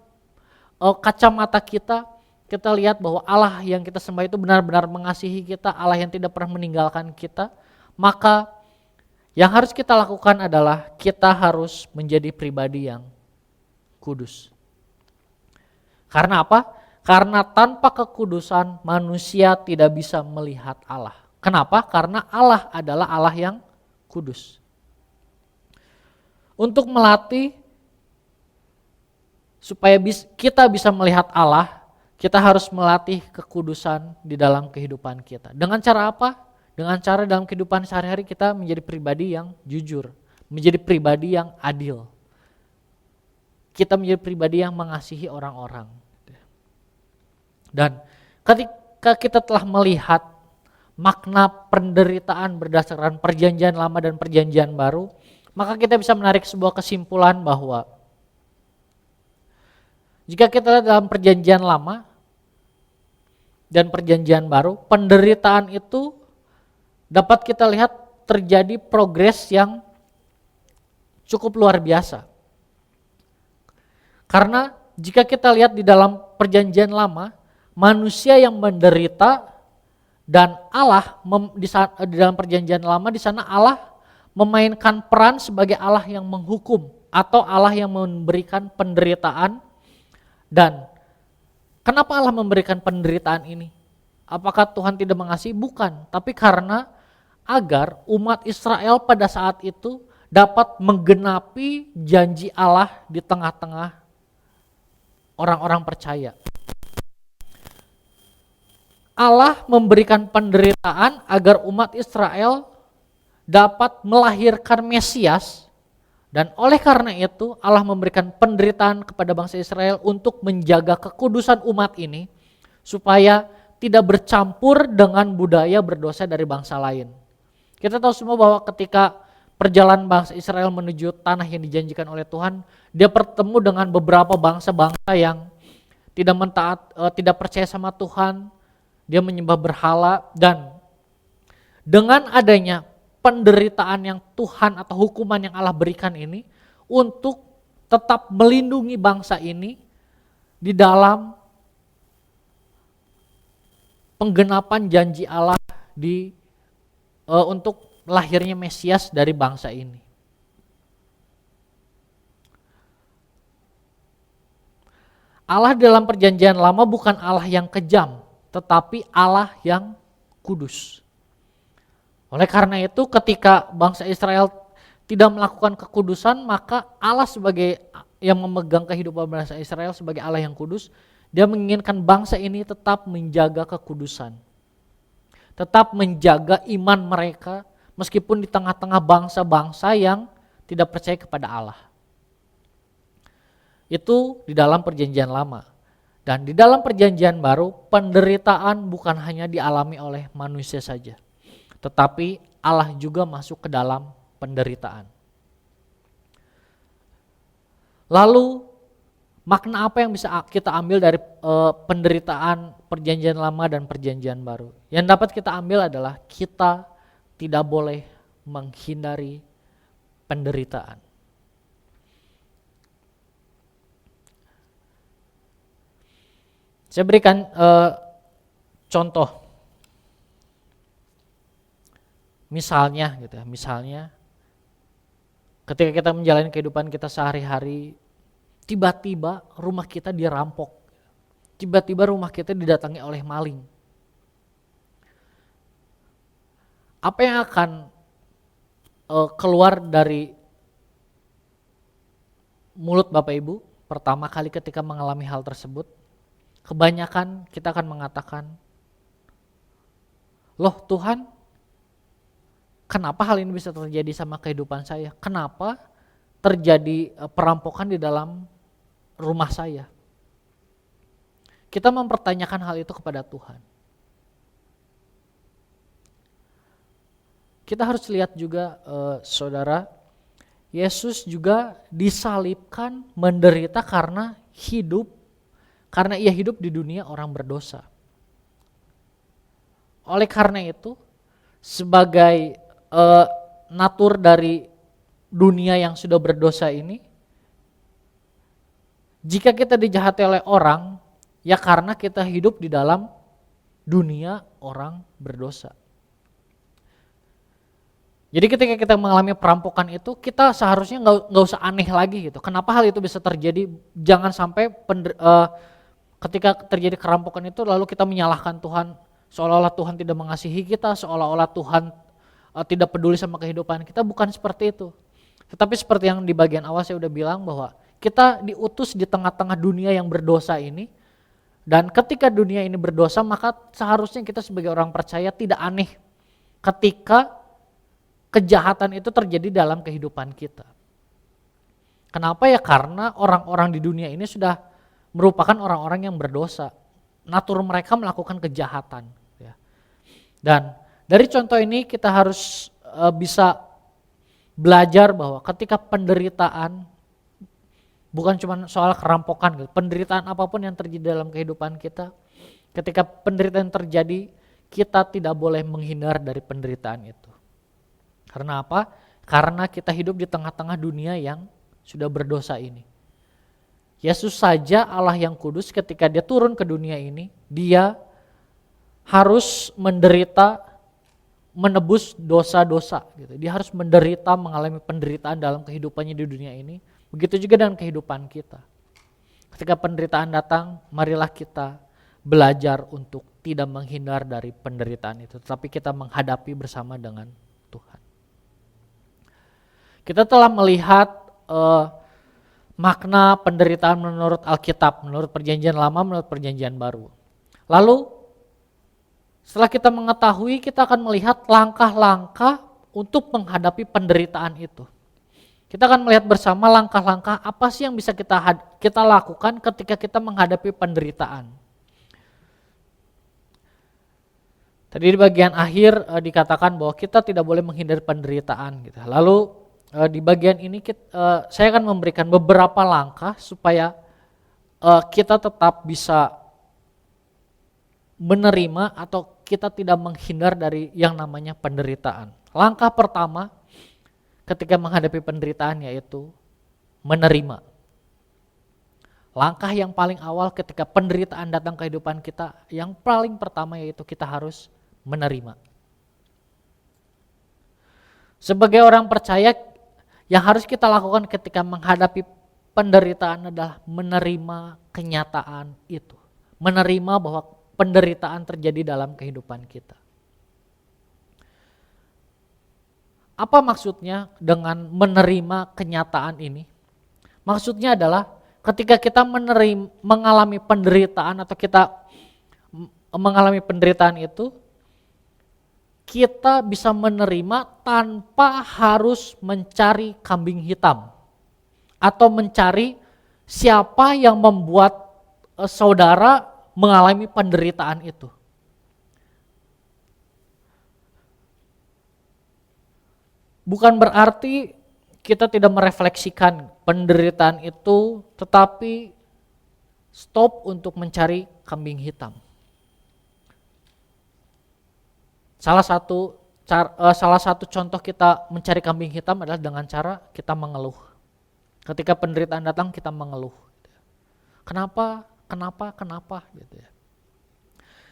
kacamata kita, kita lihat bahwa Allah yang kita sembah itu benar-benar mengasihi kita, Allah yang tidak pernah meninggalkan kita, maka yang harus kita lakukan adalah kita harus menjadi pribadi yang kudus. Karena apa? Karena tanpa kekudusan manusia tidak bisa melihat Allah. Kenapa? Karena Allah adalah Allah yang kudus. Untuk melatih supaya kita bisa melihat Allah, kita harus melatih kekudusan di dalam kehidupan kita. Dengan cara apa? Dengan cara dalam kehidupan sehari-hari kita menjadi pribadi yang jujur, menjadi pribadi yang adil. Kita menjadi pribadi yang mengasihi orang-orang. Dan ketika kita telah melihat makna penderitaan berdasarkan perjanjian lama dan perjanjian baru, maka kita bisa menarik sebuah kesimpulan bahwa jika kita lihat dalam perjanjian lama dan perjanjian baru, penderitaan itu dapat kita lihat terjadi progres yang cukup luar biasa. Karena jika kita lihat di dalam perjanjian lama, manusia yang menderita dan Allah di dalam perjanjian lama di sana Allah memainkan peran sebagai Allah yang menghukum atau Allah yang memberikan penderitaan. Dan kenapa Allah memberikan penderitaan ini? Apakah Tuhan tidak mengasihi? Bukan, tapi karena agar umat Israel pada saat itu dapat menggenapi janji Allah di tengah-tengah orang-orang percaya. Allah memberikan penderitaan agar umat Israel dapat melahirkan Mesias, dan oleh karena itu Allah memberikan penderitaan kepada bangsa Israel untuk menjaga kekudusan umat ini supaya tidak bercampur dengan budaya berdosa dari bangsa lain. Kita tahu semua bahwa ketika perjalanan bangsa Israel menuju tanah yang dijanjikan oleh Tuhan, dia bertemu dengan beberapa bangsa-bangsa yang tidak percaya sama Tuhan. Dia menyembah berhala, dan dengan adanya penderitaan yang Tuhan atau hukuman yang Allah berikan ini untuk tetap melindungi bangsa ini di dalam penggenapan janji Allah untuk lahirnya Mesias dari bangsa ini. Allah dalam perjanjian lama bukan Allah yang kejam, tetapi Allah yang kudus. Oleh karena itu ketika bangsa Israel tidak melakukan kekudusan, maka Allah sebagai yang memegang kehidupan bangsa Israel sebagai Allah yang kudus, dia menginginkan bangsa ini tetap menjaga kekudusan. Tetap menjaga iman mereka meskipun di tengah-tengah bangsa-bangsa yang tidak percaya kepada Allah. Itu di dalam perjanjian lama. Dan di dalam perjanjian baru, penderitaan bukan hanya dialami oleh manusia saja, tetapi Allah juga masuk ke dalam penderitaan. Lalu Makna apa yang bisa kita ambil dari penderitaan perjanjian lama dan perjanjian baru? Yang dapat kita ambil adalah kita tidak boleh menghindari penderitaan. Saya berikan contoh. Misalnya gitu ya, misalnya ketika kita menjalani kehidupan kita sehari-hari, tiba-tiba rumah kita dirampok. Tiba-tiba rumah kita didatangi oleh maling. Apa yang akan keluar dari mulut Bapak Ibu pertama kali ketika mengalami hal tersebut? Kebanyakan kita akan mengatakan, loh Tuhan, kenapa hal ini bisa terjadi sama kehidupan saya? Kenapa terjadi perampokan di dalam rumah saya? Kita mempertanyakan hal itu kepada Tuhan. Kita harus lihat juga saudara, Yesus juga disalibkan, menderita karena ia hidup di dunia orang berdosa. Oleh karena itu, sebagai natur dari dunia yang sudah berdosa ini, jika kita dijahati oleh orang, ya karena kita hidup di dalam dunia orang berdosa. Jadi ketika kita mengalami perampokan itu, kita seharusnya nggak usah aneh lagi gitu. Kenapa hal itu bisa terjadi? Jangan sampai ketika terjadi kerampokan itu lalu kita menyalahkan Tuhan, seolah-olah Tuhan tidak mengasihi kita, seolah-olah Tuhan tidak peduli sama kehidupan kita. Bukan seperti itu. Tetapi seperti yang di bagian awal saya udah bilang bahwa kita diutus di tengah-tengah dunia yang berdosa ini, dan ketika dunia ini berdosa maka seharusnya kita sebagai orang percaya tidak aneh ketika kejahatan itu terjadi dalam kehidupan kita. Kenapa ya? Karena orang-orang di dunia ini sudah merupakan orang-orang yang berdosa. Natur mereka melakukan kejahatan. Ya. Dan dari contoh ini kita harus bisa belajar bahwa ketika penderitaan, bukan cuma soal kerampokan, gitu, penderitaan apapun yang terjadi dalam kehidupan kita, ketika penderitaan terjadi, kita tidak boleh menghindar dari penderitaan itu. Karena apa? Karena kita hidup di tengah-tengah dunia yang sudah berdosa ini. Yesus saja Allah yang kudus ketika dia turun ke dunia ini, dia harus menderita, menebus dosa-dosa. Gitu. Dia harus menderita, mengalami penderitaan dalam kehidupannya di dunia ini. Begitu juga dengan kehidupan kita. Ketika penderitaan datang, marilah kita belajar untuk tidak menghindar dari penderitaan itu, tetapi kita menghadapi bersama dengan Tuhan. Kita telah melihat makna penderitaan menurut Alkitab, menurut Perjanjian Lama, menurut Perjanjian Baru. Lalu setelah kita mengetahui, kita akan melihat langkah-langkah untuk menghadapi penderitaan itu. Kita akan melihat bersama langkah-langkah apa sih yang bisa kita lakukan ketika kita menghadapi penderitaan. Tadi di bagian akhir dikatakan bahwa kita tidak boleh menghindari penderitaan. Gitu. Lalu di bagian ini saya akan memberikan beberapa langkah supaya kita tetap bisa menerima atau kita tidak menghindar dari yang namanya penderitaan. Langkah pertama ketika menghadapi penderitaan yaitu menerima. Langkah yang paling awal ketika penderitaan datang ke kehidupan kita, yang paling pertama yaitu kita harus menerima. Sebagai orang percaya, yang harus kita lakukan ketika menghadapi penderitaan adalah menerima kenyataan itu. Menerima bahwa penderitaan terjadi dalam kehidupan kita. Apa maksudnya dengan menerima kenyataan ini? Maksudnya adalah ketika kita mengalami penderitaan atau kita mengalami penderitaan itu, kita bisa menerima tanpa harus mencari kambing hitam atau mencari siapa yang membuat saudara mengalami penderitaan itu. Bukan berarti kita tidak merefleksikan penderitaan itu, tetapi Stop untuk mencari kambing hitam. Salah satu contoh kita mencari kambing hitam adalah dengan cara kita mengeluh. Ketika penderitaan datang kita mengeluh. Kenapa? Gitu ya.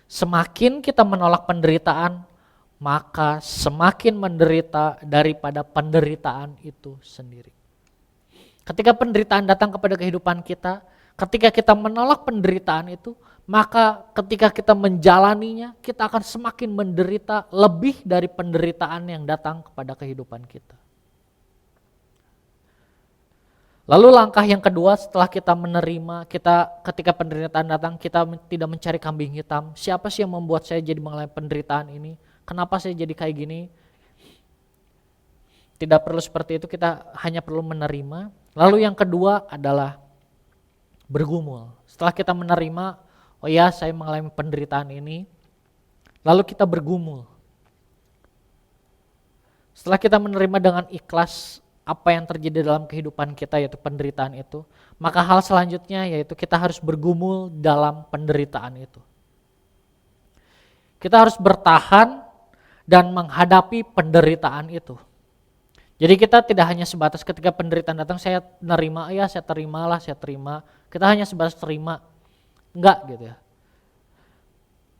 Semakin kita menolak penderitaan, maka semakin menderita daripada penderitaan itu sendiri. Ketika penderitaan datang kepada kehidupan kita, ketika kita menolak penderitaan itu, maka ketika kita menjalaninya, kita akan semakin menderita lebih dari penderitaan yang datang kepada kehidupan kita. Lalu langkah yang kedua setelah kita menerima, ketika penderitaan datang, kita tidak mencari kambing hitam. Siapa sih yang membuat saya jadi mengalami penderitaan ini? Kenapa saya jadi kayak gini? Tidak perlu seperti itu, kita hanya perlu menerima. Lalu yang kedua adalah bergumul. Setelah kita menerima, oh ya saya mengalami penderitaan ini, lalu kita bergumul. Setelah kita menerima dengan ikhlas apa yang terjadi dalam kehidupan kita yaitu penderitaan itu, maka hal selanjutnya yaitu kita harus bergumul dalam penderitaan itu. Kita harus bertahan dan menghadapi penderitaan itu. Jadi kita tidak hanya sebatas ketika penderitaan datang saya nerima, ya saya terima. Kita hanya sebatas terima, enggak gitu ya.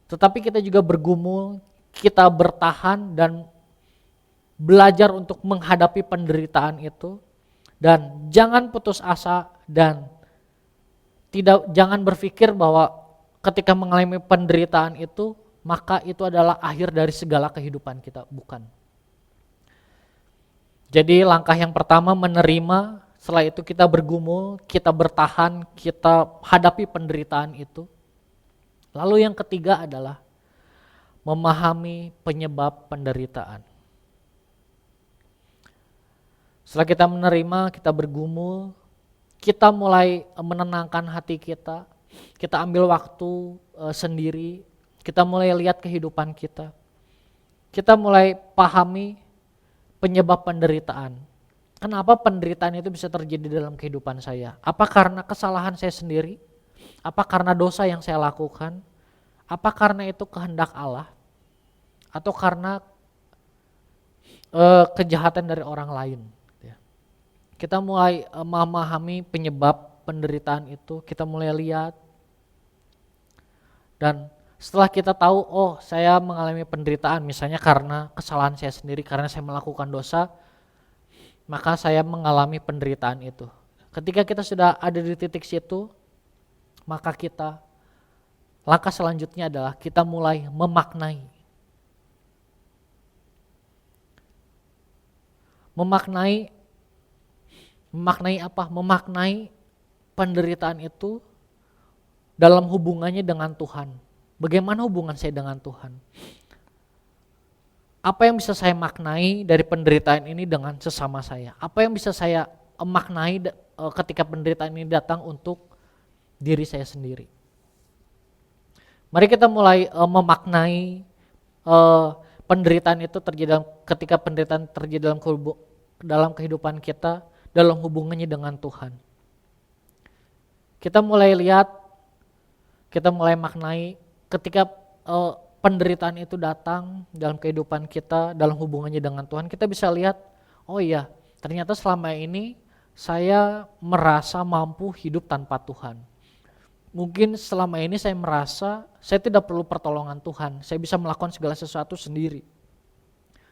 Tetapi kita juga bergumul, kita bertahan dan belajar untuk menghadapi penderitaan itu, dan jangan putus asa dan jangan berpikir bahwa ketika mengalami penderitaan itu maka itu adalah akhir dari segala kehidupan kita, bukan. Jadi langkah yang pertama menerima, setelah itu kita bergumul, kita bertahan, kita hadapi penderitaan itu. Lalu yang ketiga adalah memahami penyebab penderitaan. Setelah kita menerima, kita bergumul, kita mulai menenangkan hati kita ambil waktu sendiri, kita mulai lihat kehidupan kita mulai pahami penyebab penderitaan. Kenapa penderitaan itu bisa terjadi dalam kehidupan saya? Apa karena kesalahan saya sendiri? Apa karena dosa yang saya lakukan? Apa karena itu kehendak Allah? Atau karena kejahatan dari orang lain? Kita mulai memahami penyebab penderitaan itu, kita mulai lihat. Dan setelah kita tahu, oh saya mengalami penderitaan misalnya karena kesalahan saya sendiri, karena saya melakukan dosa, maka saya mengalami penderitaan itu. Ketika kita sudah ada di titik situ, maka langkah selanjutnya adalah kita mulai memaknai. Memaknai apa? Memaknai penderitaan itu dalam hubungannya dengan Tuhan. Bagaimana hubungan saya dengan Tuhan? Apa yang bisa saya maknai dari penderitaan ini dengan sesama saya? Apa yang bisa saya maknai ketika penderitaan ini datang untuk diri saya sendiri? Mari kita mulai memaknai penderitaan itu terjadi ketika penderitaan terjadi dalam kehidupan kita, dalam hubungannya dengan Tuhan. Kita mulai lihat, kita mulai maknai ketika penderitaan itu datang dalam kehidupan kita, dalam hubungannya dengan Tuhan, kita bisa lihat, oh iya, ternyata selama ini saya merasa mampu hidup tanpa Tuhan. Mungkin selama ini saya merasa saya tidak perlu pertolongan Tuhan, saya bisa melakukan segala sesuatu sendiri.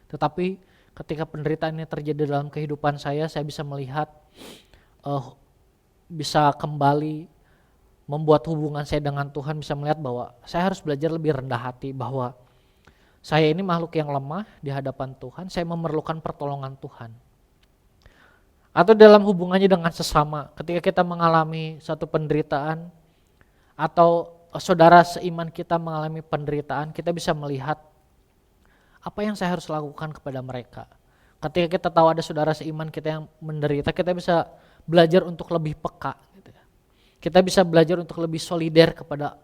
Tetapi ketika penderitaan ini terjadi dalam kehidupan saya bisa melihat, bisa kembali membuat hubungan saya dengan Tuhan, bisa melihat bahwa saya harus belajar lebih rendah hati, bahwa saya ini makhluk yang lemah di hadapan Tuhan, saya memerlukan pertolongan Tuhan. Atau dalam hubungannya dengan sesama, ketika kita mengalami satu penderitaan, atau saudara seiman kita mengalami penderitaan, kita bisa melihat apa yang saya harus lakukan kepada mereka. Ketika kita tahu ada saudara seiman kita yang menderita, kita bisa belajar untuk lebih peka. Kita bisa belajar untuk lebih solider kepada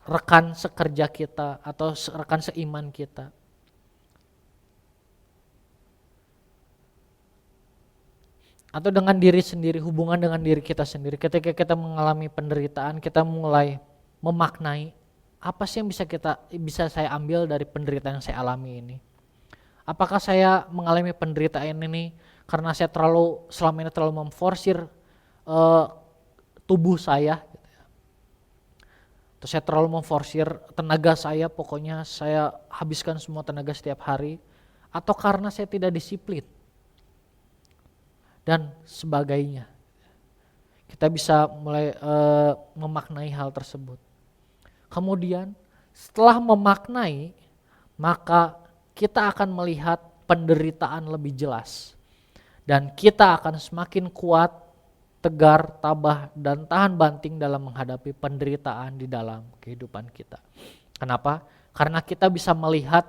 rekan sekerja kita atau rekan seiman kita. atau dengan diri sendiri, hubungan dengan diri kita sendiri. Ketika kita mengalami penderitaan, kita mulai memaknai apa sih yang bisa saya ambil dari penderitaan yang saya alami ini. Apakah saya mengalami penderitaan ini karena saya selama ini terlalu memforsir tubuh saya, gitu ya. Atau saya terlalu memforsir tenaga saya, pokoknya saya habiskan semua tenaga setiap hari, atau karena saya tidak disiplin dan sebagainya. Kita bisa mulai memaknai hal tersebut. Kemudian setelah memaknai, maka kita akan melihat penderitaan lebih jelas. Dan kita akan semakin kuat, tegar, tabah, dan tahan banting dalam menghadapi penderitaan di dalam kehidupan kita. Kenapa? Karena kita bisa melihat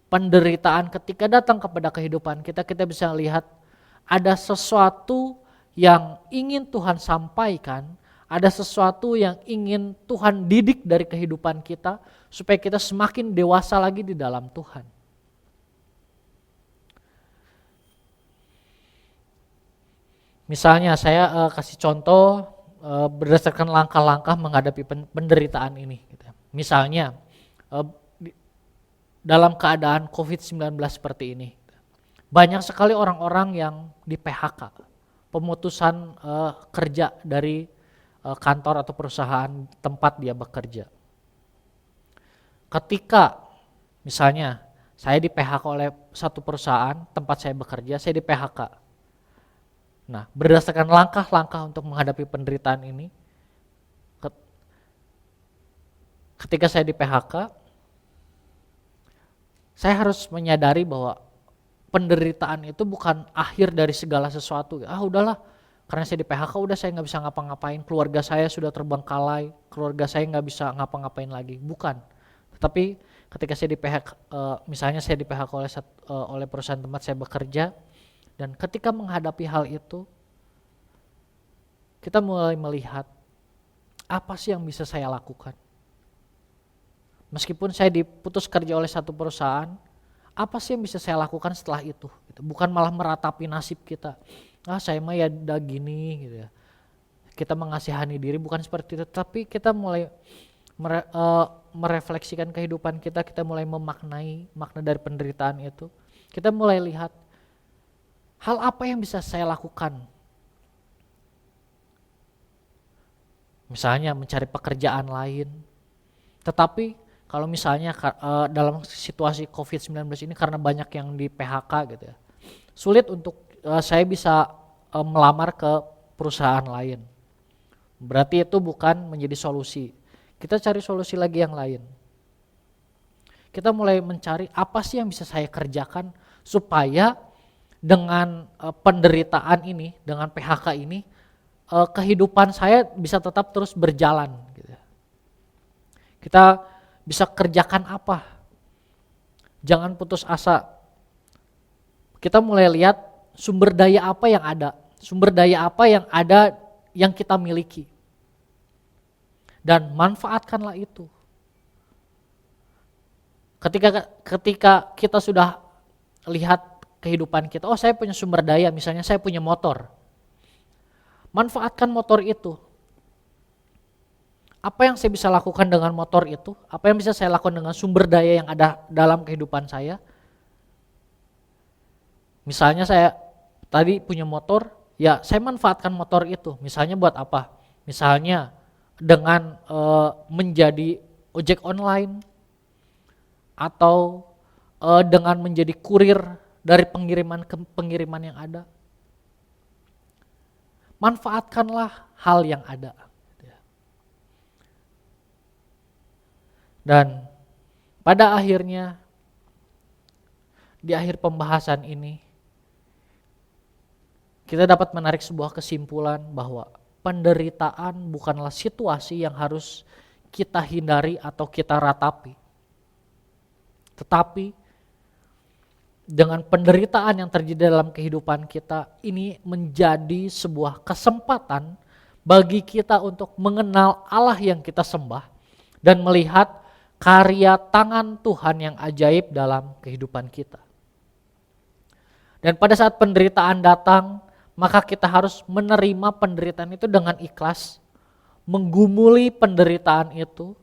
penderitaan ketika datang kepada kehidupan kita, kita bisa lihat ada sesuatu yang ingin Tuhan sampaikan, ada sesuatu yang ingin Tuhan didik dari kehidupan kita, supaya kita semakin dewasa lagi di dalam Tuhan. Misalnya saya kasih contoh berdasarkan langkah-langkah menghadapi penderitaan ini. Misalnya dalam keadaan COVID-19 seperti ini, banyak sekali orang-orang yang di PHK, pemutusan kerja dari kantor atau perusahaan tempat dia bekerja. Ketika misalnya saya di PHK oleh satu perusahaan tempat saya bekerja, saya di PHK. Nah, berdasarkan langkah-langkah untuk menghadapi penderitaan ini, ketika saya di PHK, saya harus menyadari bahwa penderitaan itu bukan akhir dari segala sesuatu. Udahlah, karena saya di PHK udah saya nggak bisa ngapa-ngapain, keluarga saya sudah terbengkalai, keluarga saya nggak bisa ngapa-ngapain lagi. Bukan. Tetapi ketika saya di PHK, misalnya saya di PHK oleh perusahaan tempat saya bekerja, dan ketika menghadapi hal itu, kita mulai melihat apa sih yang bisa saya lakukan. Meskipun saya diputus kerja oleh satu perusahaan, apa sih yang bisa saya lakukan setelah itu? Bukan malah meratapi nasib kita. Saya mah ya udah gini, gitu ya. Kita mengasihani diri, bukan seperti itu. Tapi kita mulai merefleksikan kehidupan kita, kita mulai memaknai makna dari penderitaan itu. Kita mulai lihat, hal apa yang bisa saya lakukan? Misalnya mencari pekerjaan lain. Tetapi kalau misalnya dalam situasi COVID-19 ini karena banyak yang di PHK gitu ya, sulit untuk saya bisa melamar ke perusahaan lain. Berarti itu bukan menjadi solusi. Kita cari solusi lagi yang lain. Kita mulai mencari apa sih yang bisa saya kerjakan supaya dengan penderitaan ini, dengan PHK ini, kehidupan saya bisa tetap terus berjalan. Gitu. Kita bisa kerjakan apa? Jangan putus asa. Kita mulai lihat sumber daya apa yang ada, yang kita miliki, dan manfaatkanlah itu. Ketika kita sudah lihat kehidupan kita, saya punya sumber daya, misalnya saya punya motor. Manfaatkan motor itu. Apa yang saya bisa lakukan dengan motor itu? Apa yang bisa saya lakukan dengan sumber daya yang ada dalam kehidupan saya? Misalnya saya tadi punya motor, ya saya manfaatkan motor itu. Misalnya buat apa? Misalnya dengan menjadi ojek online, atau dengan menjadi kurir dari pengiriman yang ada. Manfaatkanlah hal yang ada. Dan pada akhirnya, di akhir pembahasan ini, kita dapat menarik sebuah kesimpulan bahwa penderitaan bukanlah situasi yang harus kita hindari atau kita ratapi. Tetapi dengan penderitaan yang terjadi dalam kehidupan kita, ini menjadi sebuah kesempatan bagi kita untuk mengenal Allah yang kita sembah dan melihat karya tangan Tuhan yang ajaib dalam kehidupan kita. Dan pada saat penderitaan datang, maka kita harus menerima penderitaan itu dengan ikhlas, menggumuli penderitaan itu,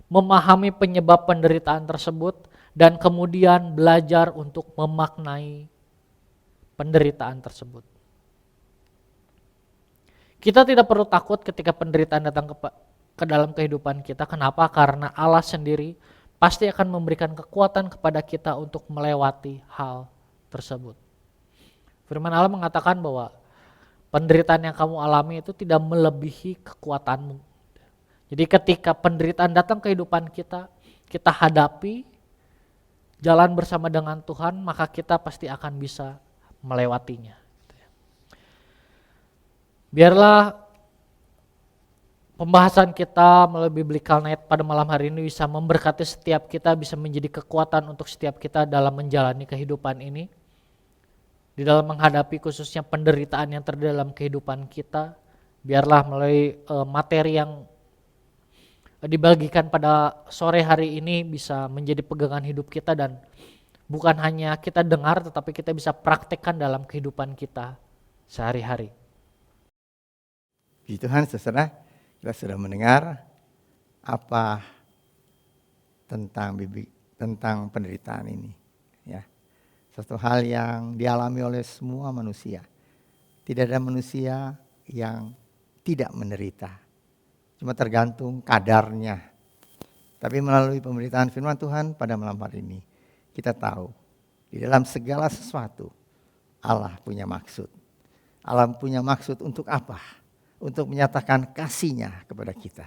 memahami penyebab penderitaan tersebut, dan kemudian belajar untuk memaknai penderitaan tersebut. Kita tidak perlu takut ketika penderitaan datang ke dalam kehidupan kita. Kenapa? Karena Allah sendiri pasti akan memberikan kekuatan kepada kita untuk melewati hal tersebut. Firman Allah mengatakan bahwa penderitaan yang kamu alami itu tidak melebihi kekuatanmu. Jadi ketika penderitaan datang ke kehidupan kita, kita hadapi, jalan bersama dengan Tuhan, maka kita pasti akan bisa melewatinya. Biarlah pembahasan kita melalui Biblical Night pada malam hari ini bisa memberkati setiap kita, bisa menjadi kekuatan untuk setiap kita dalam menjalani kehidupan ini. Di dalam menghadapi khususnya penderitaan yang terjadi dalam kehidupan kita, biarlah melalui materi yang dibagikan pada sore hari ini bisa menjadi pegangan hidup kita, dan bukan hanya kita dengar tetapi kita bisa praktekkan dalam kehidupan kita sehari-hari. Puji Tuhan, saudara, kita sudah mendengar apa tentang penderitaan ini, ya. Satu hal yang dialami oleh semua manusia. Tidak ada manusia yang tidak menderita. Cuma tergantung kadarnya. Tapi melalui pemberitaan firman Tuhan pada malam hari ini, kita tahu di dalam segala sesuatu Allah punya maksud. Allah punya maksud untuk apa? Untuk menyatakan kasih-Nya kepada kita.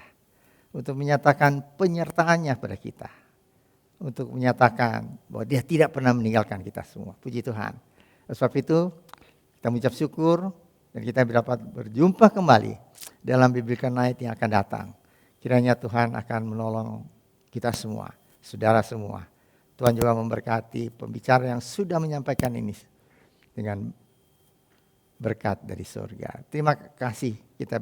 Untuk menyatakan penyertaannya kepada kita. Untuk menyatakan bahwa Dia tidak pernah meninggalkan kita semua. Puji Tuhan. Sebab itu kita mengucap syukur dan kita dapat berjumpa kembali dalam Biblical Night yang akan datang. Kiranya Tuhan akan menolong kita semua, saudara semua. Tuhan juga memberkati pembicara yang sudah menyampaikan ini dengan berkat dari surga. Terima kasih, kita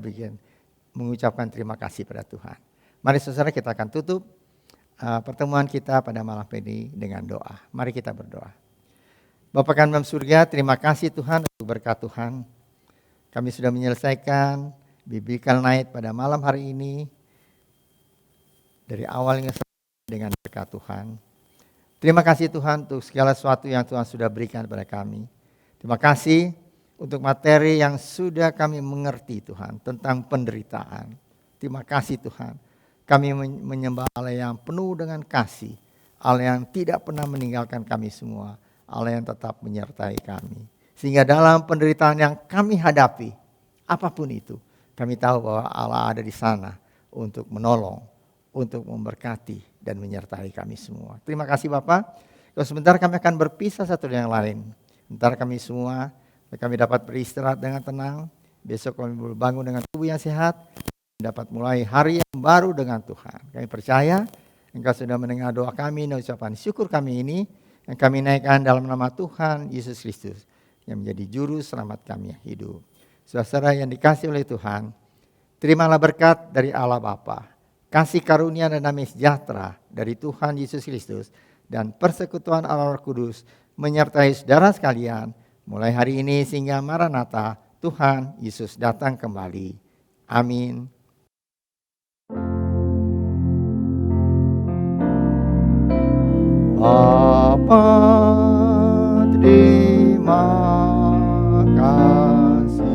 mengucapkan terima kasih pada Tuhan. Mari saudara, kita akan tutup pertemuan kita pada malam ini dengan doa. Mari kita berdoa. Bapa kami dalam surga, terima kasih Tuhan untuk berkat Tuhan. Kami sudah menyelesaikan Biblical Night pada malam hari ini. Dari awalnya dengan berkat Tuhan. Terima kasih Tuhan untuk segala sesuatu yang Tuhan sudah berikan kepada kami. Terima kasih untuk materi yang sudah kami mengerti Tuhan tentang penderitaan. Terima kasih Tuhan. Kami menyembah Allah yang penuh dengan kasih. Allah yang tidak pernah meninggalkan kami semua. Allah yang tetap menyertai kami. Sehingga dalam penderitaan yang kami hadapi, apapun itu, kami tahu bahwa Allah ada di sana untuk menolong, untuk memberkati dan menyertai kami semua. Terima kasih Bapak. Kalau sebentar kami akan berpisah satu dengan yang lain. Sebentar kami semua, kami dapat beristirahat dengan tenang. Besok kami berbangun dengan tubuh yang sehat. Dapat mulai hari yang baru dengan Tuhan. Kami percaya Engkau sudah mendengar doa kami dan ucapan syukur kami ini. Yang kami naikkan dalam nama Tuhan Yesus Kristus. Yang menjadi juru selamat kami yang hidup. Saudara yang dikasih oleh Tuhan. Terimalah berkat dari Allah Bapa. Kasih karunia dan damai sejahtera dari Tuhan Yesus Kristus. Dan persekutuan Allah Roh Kudus menyertai saudara sekalian. Mulai hari ini sehingga Maranatha, Tuhan Yesus datang kembali. Amin. Bapa, terima kasih.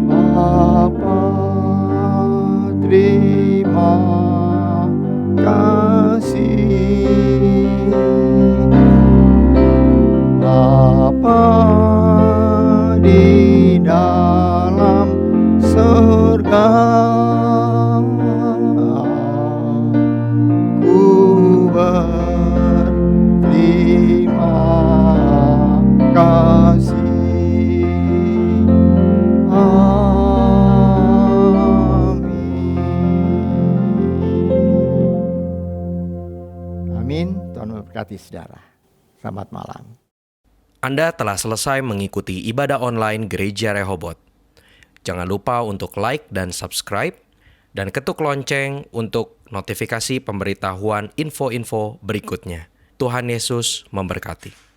Bapa, terima kasih. Bapa di dalam surga, ku berterima kasih. Amin. Tuhan memberkati saudara. Selamat malam. Anda telah selesai mengikuti ibadah online Gereja Rehoboth. Jangan lupa untuk like dan subscribe, dan ketuk lonceng untuk notifikasi pemberitahuan info-info berikutnya. Tuhan Yesus memberkati.